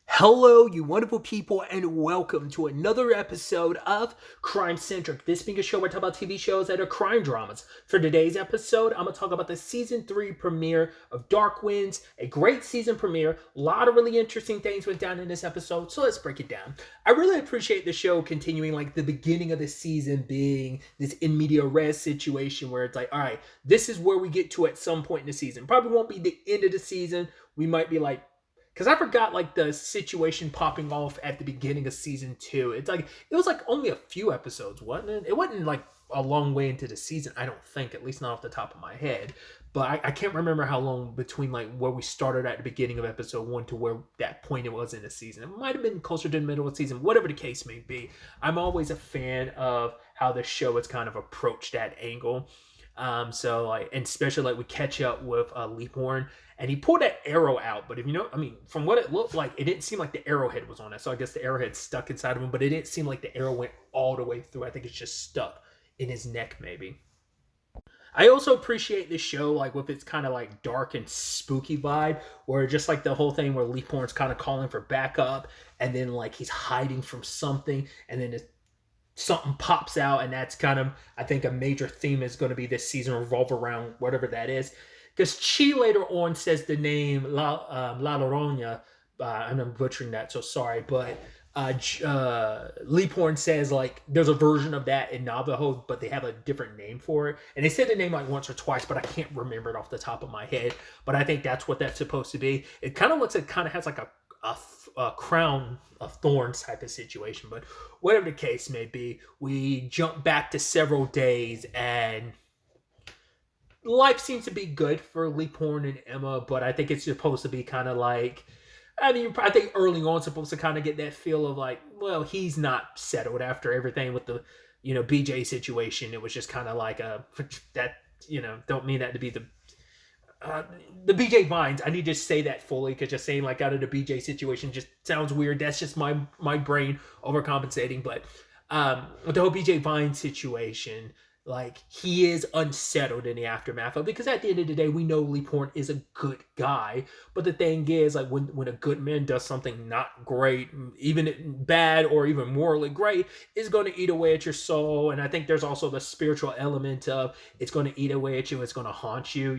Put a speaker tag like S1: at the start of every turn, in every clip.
S1: Hello, you wonderful people, and welcome to another episode of Crime Centric. This being a show where I talk about TV shows that are crime dramas. For today's episode, I'm going to talk about the season 3 premiere of Dark Winds, a great season premiere. A lot of really interesting things went down in this episode, so let's break it down. I really appreciate the show continuing like the beginning of the season being this in media res situation where it's like, all right, this is where we get to at some point in the season. Probably won't be the end of the season. We might be like, because I forgot like the situation popping off at the beginning of season 2. It's like it was like only a few episodes, wasn't it? It wasn't like a long way into the season, I don't think, at least not off the top of my head. But I can't remember how long between like where we started at the beginning of episode 1 to where that point it was in the season. It might have been closer to the middle of the season, whatever the case may be. I'm always a fan of how the show has kind of approached that angle. So like, and especially like we catch up with Leaphorn, and he pulled that arrow out. But if you know, I mean, from what it looked like, it didn't seem like the arrowhead was on it. So I guess the arrowhead stuck inside of him, but it didn't seem like the arrow went all the way through. I think it's just stuck in his neck, maybe. I also appreciate this show, like with its kind of like dark and spooky vibe, where just like the whole thing where Leaphorn's kind of calling for backup, and then like he's hiding from something, and then something pops out, and that's kind of, I think, a major theme is going to be this season revolve around whatever that is. Because Chi later on says the name La Llorona, and I'm butchering that, so sorry, but Leaphorn says like there's a version of that in Navajo, but they have a different name for it, and they said the name like once or twice, but I can't remember it off the top of my head. But I think that's what that's supposed to be. It kind of looks, it kind of has like a crown of thorns type of situation, but whatever the case may be, we jump back to several days, and life seems to be good for Leaphorn and Emma, but I think it's supposed to be kind of like, I mean, I think early on supposed to kind of get that feel of like, well, he's not settled after everything with the, BJ situation. It was just kind of like that, don't mean that to be the BJ Vines. I need to say that fully because just saying like out of the BJ situation just sounds weird. That's just my brain overcompensating. But with the whole BJ Vines situation, like he is unsettled in the aftermath of, because at the end of the day we know Leaphorn is a good guy, but the thing is like when a good man does something not great, even bad or even morally great, is going to eat away at your soul. And I think there's also the spiritual element of it's going to eat away at you, it's going to haunt you,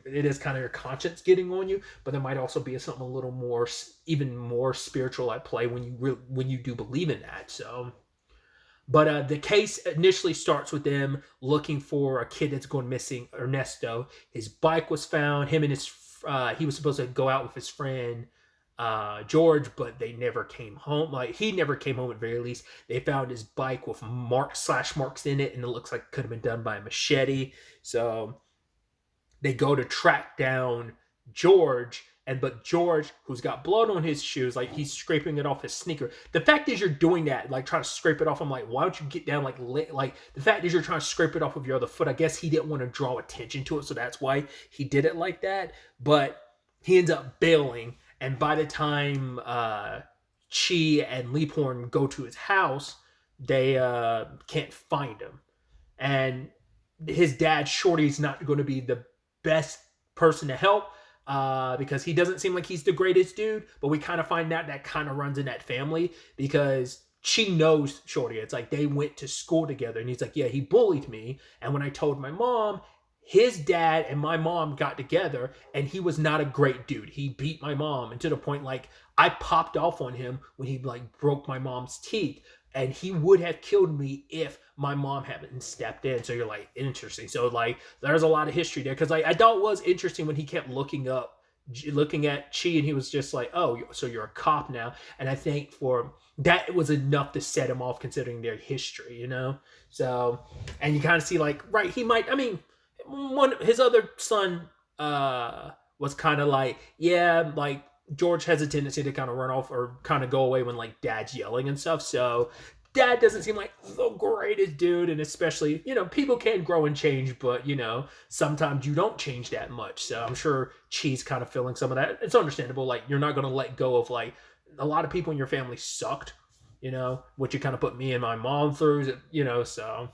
S1: it is kind of your conscience getting on you, but there might also be something a little more, even more spiritual at play when you do believe in that. So but the case initially starts with them looking for a kid that's gone missing, Ernesto. His bike was found. Him and he was supposed to go out with his friend George, but they never came home. Like he never came home at the very least. They found his bike with slash marks in it, and it looks like it could have been done by a machete. So they go to track down George, but George, who's got blood on his shoes, like he's scraping it off his sneaker. The fact is you're doing that, like trying to scrape it off. I'm like, why don't you get down like the fact is you're trying to scrape it off of your other foot. I guess he didn't want to draw attention to it, so that's why he did it like that. But he ends up bailing, and by the time Chi and Leaphorn go to his house, they can't find him. And his dad, Shorty's not going to be the best person to help because he doesn't seem like he's the greatest dude. But we kind of find out that kind of runs in that family because she knows Shorty. It's like they went to school together, and he's like, yeah, he bullied me. And when I told my mom, his dad and my mom got together, and he was not a great dude. He beat my mom, and to the point like I popped off on him when he like broke my mom's teeth, and he would have killed me if my mom hadn't stepped in. So you're like, interesting. So like there's a lot of history there, because like I thought it was interesting when he kept looking at Chi, and he was just like, oh, so you're a cop now. And I think for that it was enough to set him off considering their history, So, and you kind of see like, right, he might, I mean, his other son was kind of like, yeah, like George has a tendency to kind of run off or kind of go away when like dad's yelling and stuff. So dad doesn't seem like the greatest dude, and especially, people can grow and change, but sometimes you don't change that much. So I'm sure Chi's kind of feeling some of that. It's understandable. Like you're not going to let go of like a lot of people in your family sucked, what you kind of put me and my mom through, so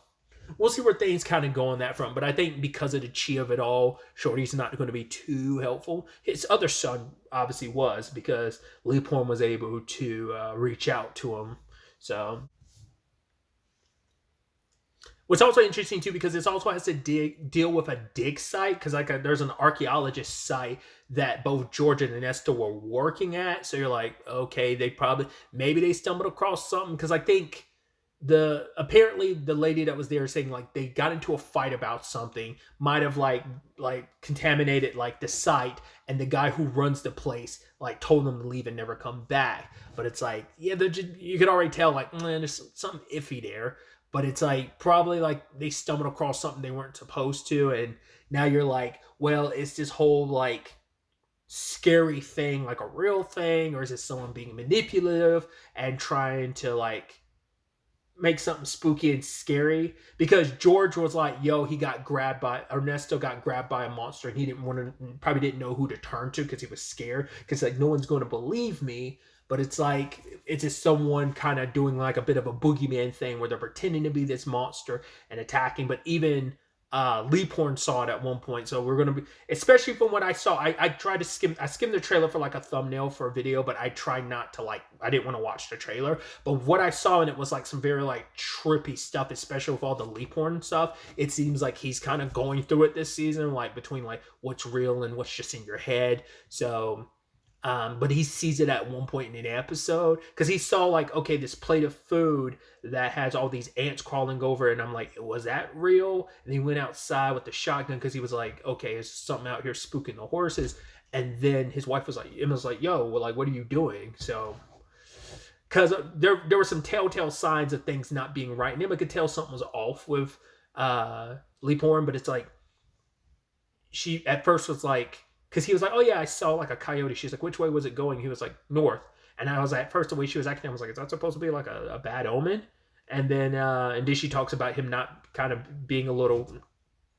S1: we'll see where things kind of go on that front. But I think because of the chi of it all, Shorty's not going to be too helpful. His other son obviously was, because Lee Porn was able to reach out to him. So what's also interesting too, because this also has to deal with a dig site, because like there's an archaeologist site that both George and Ernesto were working at. So you're like, okay, they probably, maybe they stumbled across something, because I think apparently the lady that was there saying like they got into a fight about something, might have like contaminated like the site, and the guy who runs the place like told them to leave and never come back. But it's like, yeah, you could already tell like, man, there's something iffy there. But it's like probably like they stumbled across something they weren't supposed to, and now you're like, well, is this whole like scary thing like a real thing, or is it someone being manipulative and trying to like make something spooky and scary? Because George was like, yo, Ernesto got grabbed by a monster, and he probably didn't know who to turn to, because he was scared, because like no one's going to believe me. But it's like, it's just someone kind of doing like a bit of a boogeyman thing where they're pretending to be this monster and attacking. But even Lee Porn saw it at one point. So we're going to be, especially from what I saw, I tried to skimmed the trailer for like a thumbnail for a video, but I tried not to I didn't want to watch the trailer. But what I saw in it was like some very like trippy stuff, especially with all the Lee Porn stuff. It seems like he's kind of going through it this season, like between like what's real and what's just in your head. So but he sees it at one point in an episode, because he saw like, okay, this plate of food that has all these ants crawling over it, and I'm like, was that real? And he went outside with the shotgun, because he was like, okay, there's something out here spooking the horses. And then his wife was like, Emma's like, yo, well, like, what are you doing? So, because there were some telltale signs of things not being right, and Emma could tell something was off with Lee Porn. But it's like, she at first was like, because he was like, oh yeah, I saw like a coyote. She's like, which way was it going? He was like, north. And I was like, at first the way she was acting, I was like, is that supposed to be like a bad omen? And then she talks about him not kind of being a little,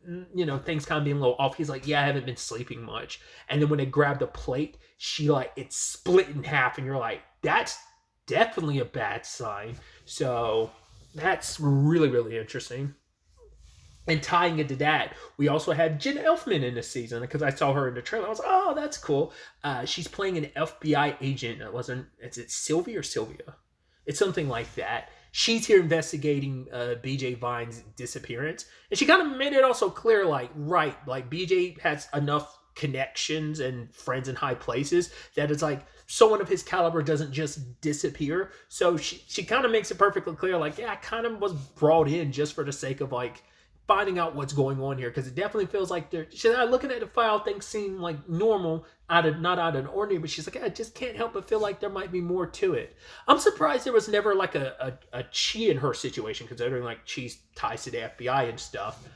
S1: things kind of being a little off. He's like, yeah, I haven't been sleeping much. And then when they grabbed the plate, she like, it's split in half, and you're like, that's definitely a bad sign. So that's really, really interesting. And tying into that, we also had Jen Elfman in this season, because I saw her in the trailer. I was like, oh, that's cool. She's playing an FBI agent. Is it Sylvie or Sylvia? It's something like that. She's here investigating BJ Vine's disappearance. And she kind of made it also clear, like, right, like BJ has enough connections and friends in high places that it's like someone of his caliber doesn't just disappear. So she kind of makes it perfectly clear, like, yeah, I kind of was brought in just for the sake of, like, finding out what's going on here, because it definitely feels like she's not looking at the file, things seem like normal, not out of an ordinary, but she's like, I just can't help but feel like there might be more to it. I'm surprised there was never like a Chi in her situation, considering like Chi's ties to the FBI and stuff.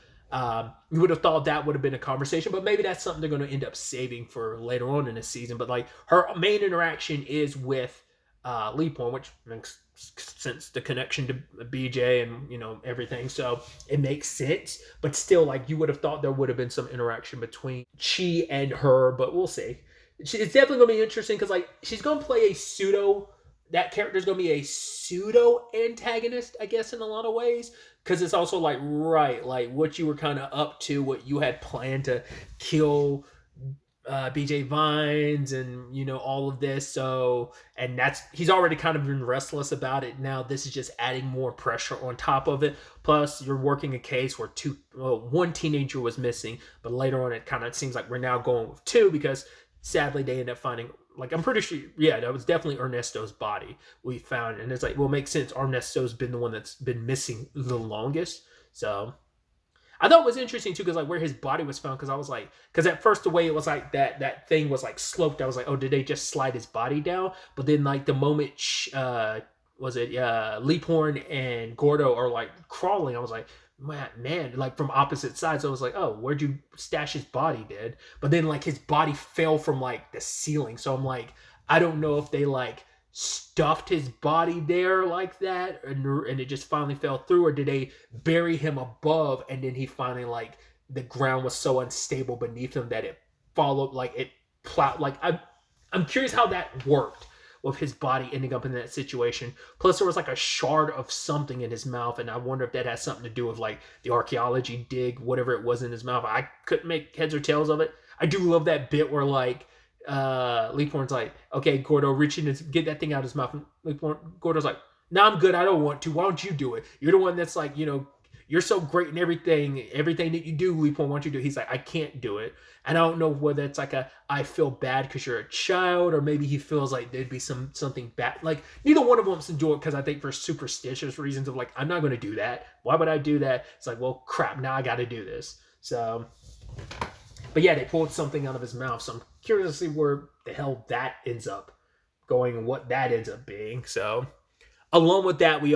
S1: You would have thought that would have been a conversation, but maybe that's something they're going to end up saving for later on in the season. But like her main interaction is with Lee Porn, which makes sense, the connection to BJ and everything, so it makes sense. But still, like, you would have thought there would have been some interaction between Chi and her, but we'll see. It's definitely gonna be interesting, because like she's gonna play that character's gonna be a pseudo antagonist, I guess, in a lot of ways, because it's also like, right, like what you were kind of up to, what you had planned to kill BJ Vines and all of this. So, and he's already kind of been restless about it. Now this is just adding more pressure on top of it. Plus you're working a case where one teenager was missing, but later on it kind of seems like we're now going with two, because sadly they end up finding, like, I'm pretty sure, yeah, that was definitely Ernesto's body we found. And it's like, well, it makes sense, Ernesto's been the one that's been missing the longest. So I thought it was interesting too, because like where his body was found, because I was like, because at first the way it was like that thing was like sloped, I was like, oh, did they just slide his body down? But then like the moment Lee Porn and Gordo are like crawling, I was like, man, like from opposite sides. I was like, oh, where'd you stash his body, dude? But then like his body fell from like the ceiling, so I'm like, I don't know if they like stuffed his body there like that, and it just finally fell through, or did they bury him above, and then he finally, like, the ground was so unstable beneath him that it followed, like, it plowed. Like, I'm curious how that worked, with his body ending up in that situation. Plus, there was like a shard of something in his mouth, and I wonder if that has something to do with like the archaeology dig, whatever it was in his mouth. I couldn't make heads or tails of it. I do love that bit where like Leaphorn's like, okay, Gordo, reaching to get that thing out of his mouth. And Gordo's like, no, I'm good. I don't want to. Why don't you do it? You're the one that's like, you're so great in everything that you do, Leaphorn, why don't you do it? He's like, I can't do it. And I don't know whether it's like I feel bad because you're a child, or maybe he feels like there'd be something bad. Like, neither one of them wants to do it because I think for superstitious reasons of like, I'm not going to do that. Why would I do that? It's like, well, crap, now I got to do this. So, but yeah, they pulled something out of his mouth. So I'm curious to see where the hell that ends up going and what that ends up being. So, along with that, we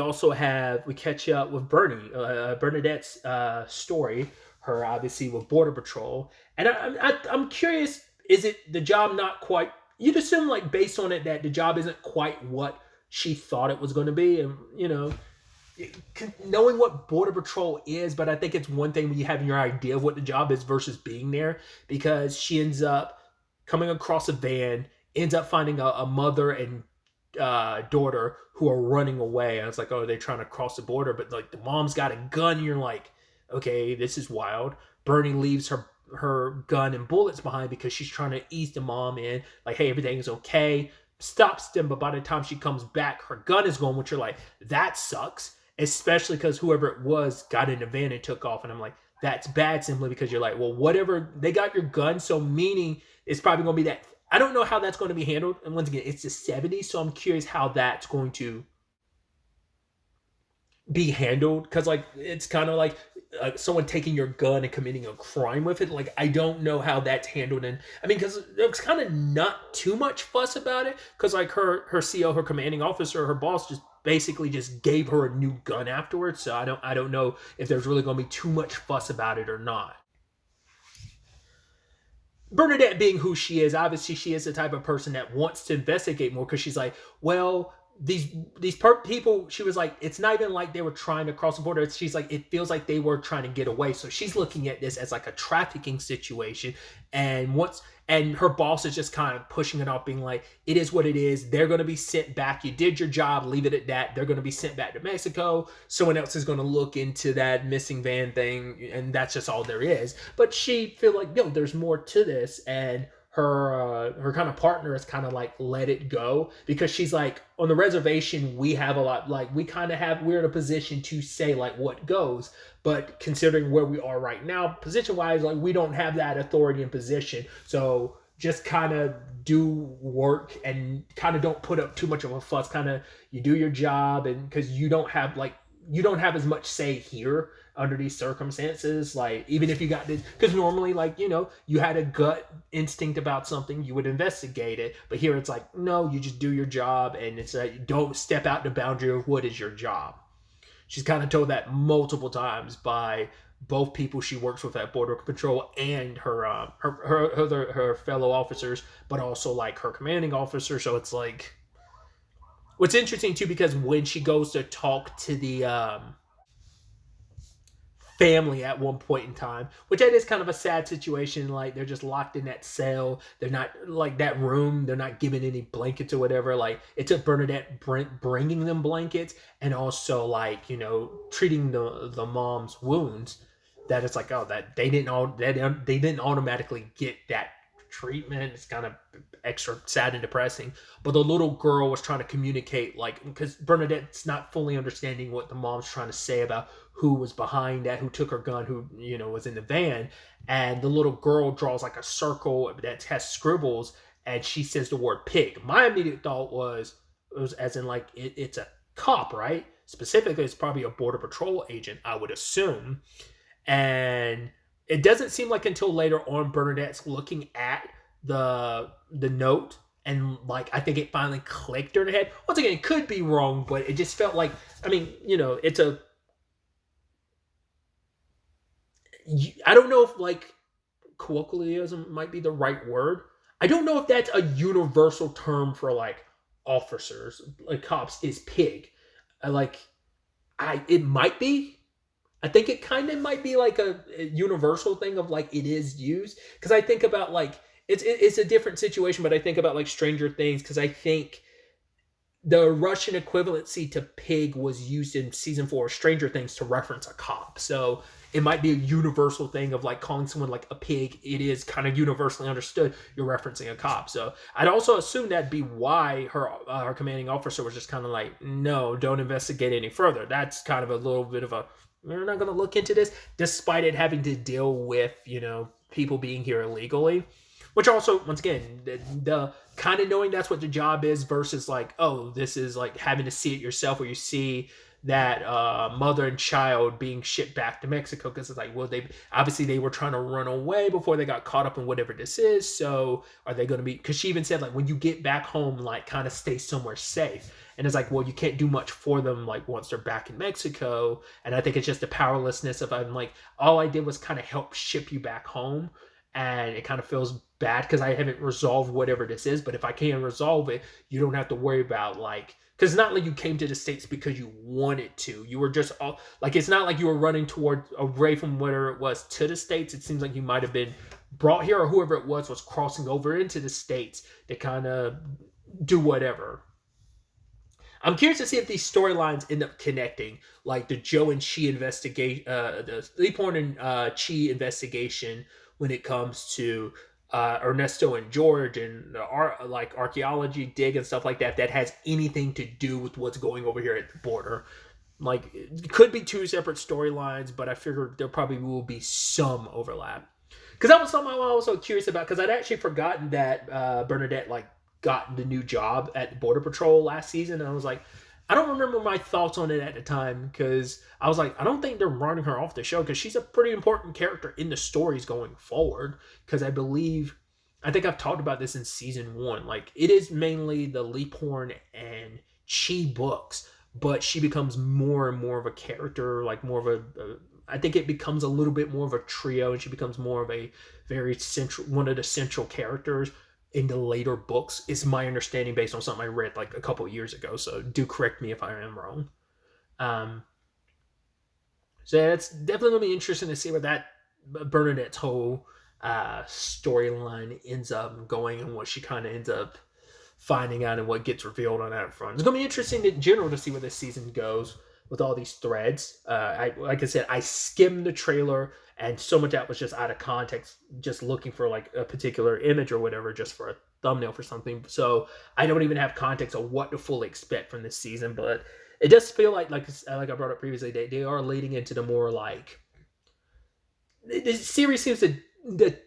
S1: catch up with Bernadette's story, her obviously with Border Patrol. And I'm curious, is it the job not quite, you'd assume like based on it that the job isn't quite what she thought it was going to be. And, knowing what Border Patrol is, but I think it's one thing when you have your idea of what the job is versus being there, because she ends up coming across a van, ends up finding a mother and daughter who are running away. And it's like, oh, they're trying to cross the border, but like the mom's got a gun, and you're like, okay, this is wild. Bernie leaves her gun and bullets behind because she's trying to ease the mom in, like, hey, everything is okay. Stops them, but by the time she comes back, her gun is gone, which you're like, that sucks. Especially because whoever it was got in the van and took off. And I'm like, that's bad, simply because you're like, well, whatever, they got your gun, so meaning it's probably going to be that. I don't know how that's going to be handled. And once again, it's the 70s, so I'm curious how that's going to be handled. Because, like, it's kind of like someone taking your gun and committing a crime with it. Like, I don't know how that's handled. And I mean, because there was kind of not too much fuss about it. Because, like, her CO, her commanding officer, her boss just basically just gave her a new gun afterwards. So I don't know if there's really going to be too much fuss about it or not. Bernadette being who she is, obviously she is the type of person that wants to investigate more, because she's like, well, these people, she was like, it's not even like they were trying to cross the border. She's like, it feels like they were trying to get away. So she's looking at this as like a trafficking situation. And her boss is just kind of pushing it off, being like, it is what it is. They're going to be sent back. You did your job. Leave it at that. They're going to be sent back to Mexico. Someone else is going to look into that missing van thing. And that's just all there is. But she feel like, no, there's more to this. And her kind of partner is kind of like, let it go, because she's like, on the reservation, we have a lot, like, we're in a position to say like what goes, but considering where we are right now, position wise, like, we don't have that authority and position. So just kind of do work and kind of don't put up too much of a fuss. Kind of, you do your job, and because you don't have as much say here under these circumstances. Like, even if you got this, because normally, like, you had a gut instinct about something, you would investigate it, but here it's like, no, you just do your job, and it's like, don't step out the boundary of what is your job. She's kind of told that multiple times by both people she works with at Border Patrol and her fellow officers, but also like her commanding officer. So it's like, what's interesting too, because when she goes to talk to the family at one point in time, which that is kind of a sad situation, like, they're just locked in that cell, they're not, like, that room, they're not given any blankets or whatever. Like, it took Bernadette bringing them blankets, and also, like, treating the mom's wounds, that it's like, oh, that they didn't automatically get that treatment. It's kind of extra sad and depressing. But the little girl was trying to communicate, like, because Bernadette's not fully understanding what the mom's trying to say about who was behind that, who took her gun, who was in the van. And the little girl draws like a circle that has scribbles, and she says the word pig. My immediate thought was as in, like, it's a cop, right? Specifically, it's probably a Border Patrol agent, I would assume. And it doesn't seem like until later on Bernadette's looking at the note, and, like, I think it finally clicked her in the head. Once again, it could be wrong, but it just felt like, I mean, it's a, I don't know if, like, colloquialism might be the right word. I don't know if that's a universal term for, like, officers, like cops, is pig. It might be. I think it kind of might be like a universal thing of, like, it is used. Because I think about, like, it's a different situation, but I think about, like, Stranger Things, because I think the Russian equivalency to pig was used in season 4 of Stranger Things to reference a cop. So it might be a universal thing of like calling someone like a pig. It is kind of universally understood you're referencing a cop. So I'd also assume that'd be why her commanding officer was just kind of like, no, don't investigate any further. That's kind of a little bit of a, we're not going to look into this, despite it having to deal with, people being here illegally. Which also, once again, the kind of knowing that's what the job is versus like, oh, this is like having to see it yourself, where you see that mother and child being shipped back to Mexico, because it's like, well, they were trying to run away before they got caught up in whatever this is. So are they going to be, because she even said like, when you get back home, like kind of stay somewhere safe. And it's like, well, you can't do much for them like once they're back in Mexico. And I think it's just the powerlessness of, I'm like, all I did was kind of help ship you back home. And it kind of feels bad because I haven't resolved whatever this is. But if I can resolve it, you don't have to worry about like, because it's not like you came to the States because you wanted to. You were just all like, it's not like you were running away from whatever it was to the States. It seems like you might have been brought here, or whoever it was crossing over into the States to kind of do whatever. I'm curious to see if these storylines end up connecting, like the Joe and Chi investigation, the Leaphorn and Chi investigation when it comes to Ernesto and George and like archaeology dig and stuff like that has anything to do with what's going over here at the border. Like, it could be two separate storylines, but I figured there probably will be some overlap. Because that was something I was also curious about, because I'd actually forgotten that Bernadette like got the new job at Border Patrol last season, and I was like, I don't remember my thoughts on it at the time, because I was like, I don't think they're running her off the show, because she's a pretty important character in the stories going forward, because I think I've talked about this in season 1, like, it is mainly the Leaphorn and Chi books, but she becomes more and more of a character, like more of I think it becomes a little bit more of a trio, and she becomes more of a very central, one of the central characters in the later books, is my understanding based on something I read like a couple of years ago. So do correct me if I am wrong. So yeah, it's definitely going to be interesting to see where that Bernadette's whole storyline ends up going, and what she kind of ends up finding out and what gets revealed on that front. It's going to be interesting in general to see where this season goes with all these threads. Like I said, I skimmed the trailer, and so much that was just out of context, just looking for like a particular image or whatever, just for a thumbnail for something. So I don't even have context of what to fully expect from this season, but it does feel like I brought up previously, they are leading into the more like, the series seems to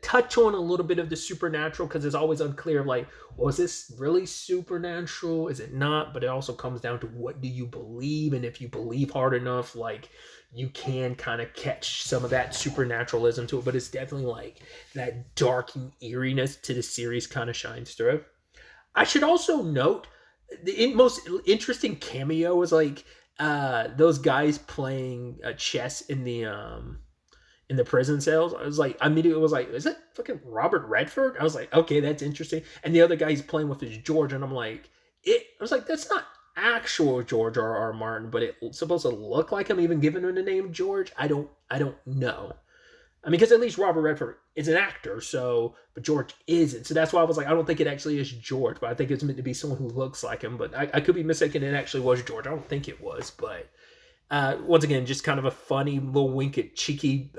S1: touch on a little bit of the supernatural, because it's always unclear of like, well, is this really supernatural? Is it not? But it also comes down to, what do you believe? And if you believe hard enough, like, you can kind of catch some of that supernaturalism to it. But it's definitely like that dark eeriness to the series kind of shines through. I should also note the most interesting cameo was like those guys playing chess in the prison cells. I was like, immediately was like, is that fucking Robert Redford? I was like, okay, that's interesting. And the other guy he's playing with is George, and I'm like, I was like, that's not actual George R.R. Martin, but it's supposed to look like him, even giving him the name George. I don't know. I mean, because at least Robert Redford is an actor, but George isn't. So that's why I was like, I don't think it actually is George, but I think it's meant to be someone who looks like him. But I could be mistaken, it actually was George. I don't think it was, but once again, just kind of a funny little cheeky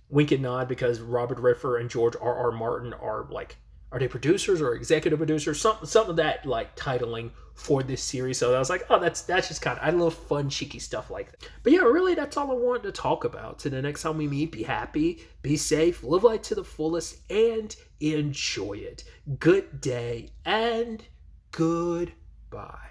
S1: wink and nod, because Robert Redford and George R.R. Martin are like, are they producers or executive producers? Some of that like titling for this series. So I was like, oh, that's just kind of, I love fun, cheeky stuff like that. But yeah, really, that's all I wanted to talk about. Till the next time we meet, be happy, be safe, live life to the fullest, and enjoy it. Good day and goodbye.